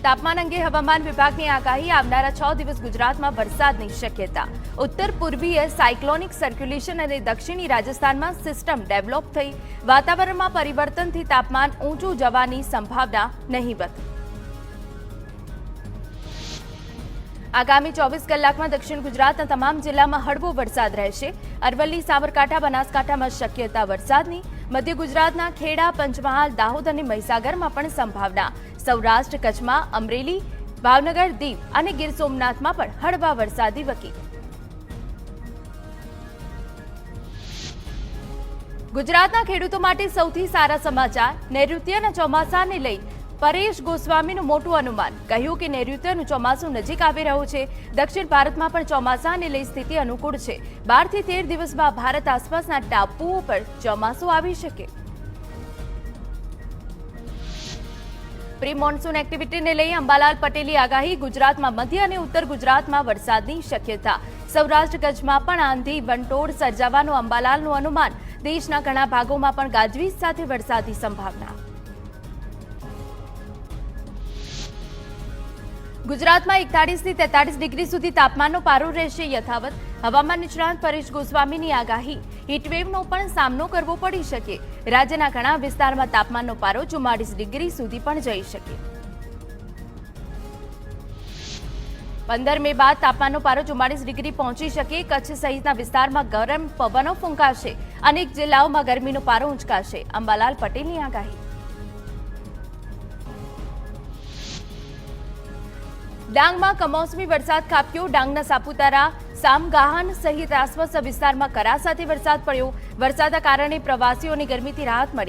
તાપમાન અંગે હવામાન વિભાગની આગાહી આવનારા 6 દિવસ ગુજરાતમાં વરસાદની શક્યતા. ઉત્તર પૂર્વીય સાયક્લોનિક સર્ક્યુલેશન અને દક્ષિણી રાજસ્થાનમાં સિસ્ટમ ડેવલપ થઈ વાતાવરણમાં પરિવર્તનથી તાપમાન ઊંચું જવાની સંભાવના નહીવત. આગામી 24 કલાકમાં દક્ષિણ ગુજરાતના તમામ જિલ્લામાં હળવો વરસાદ રહેશે. અરવલ્લી, સાબરકાંઠા, બનાસકાંઠામાં શક્યતા વરસાદની. મધ્ય ગુજરાતના ખેડા, પંચમહાલ, દાહોદ અને મહીસાગરમાં પણ સંભાવના. સૌરાષ્ટ્ર, કચ્છમાં, અમરેલી, ભાવનગર, દીવ અને ગીર સોમનાથમાં પણ હળવા વરસાદી વકી. ગુજરાતના ખેડૂતો માટે સૌથી સારા સમાચાર. નૈઋત્યના ચોમાસાને લઈ પરેશ ગોસ્વામીનું મોટું અનુમાન. કહ્યું કે નૈઋત્યનું ચોમાસું નજીક આવી રહ્યું છે. દક્ષિણ ભારતમાં પણ ચોમાસાને લઈ સ્થિતિ અનુકૂળ છે. 12 થી 13 દિવસમાં ભારત આસપાસના ટાપુઓ પર ચોમાસું આવી શકે. પ્રી મોન્સૂન એક્ટિવિટીને લઈ અંબાલાલ પટેલની આગાહી. ગુજરાતમાં મધ્ય અને ઉત્તર ગુજરાતમાં વરસાદની શક્યતા. સૌરાષ્ટ્ર, કચ્છમાં પણ આંધી વંટોળ સર્જાવાનું અંબાલાલનું અનુમાન. દેશના ઘણા ભાગોમાં પણ ગાજવીજ સાથે વરસાદની સંભાવના. ગુજરાતમાં 41 થી 43 ડિગ્રી સુધી તાપમાનનો પારો રહેશે યથાવત. હવામાન નિષ્ણાંત પરેશ ગોસ્વામીની આગાહી. હીટવેવનો પણ સામનો કરવો પડી શકે. રાજ્યના ઘણા વિસ્તારમાં તાપમાનનો પારો 44 ડિગ્રી સુધી પણ જઈ શકે. 15 મે બાદ તાપમાનનો પારો 44 ડિગ્રી પહોંચી શકે. કચ્છ સહિતના વિસ્તારમાં ગરમ પવનો ફૂંકાશે. અનેક જિલ્લાઓમાં ગરમીનો પારો ઊંચકાશે. અંબાલાલ પટેલની આગાહી. ડાંગમાં કમોસમી વરસાદ ખાબક્યો. ડાંગના સાપુતારા, સામગાહન સહિત આસપાસના વિસ્તારમાં કરા સાથે વરસાદ પડ્યો. વરસાદના કારણે પ્રવાસીઓને ગરમીથી રાહત મળી.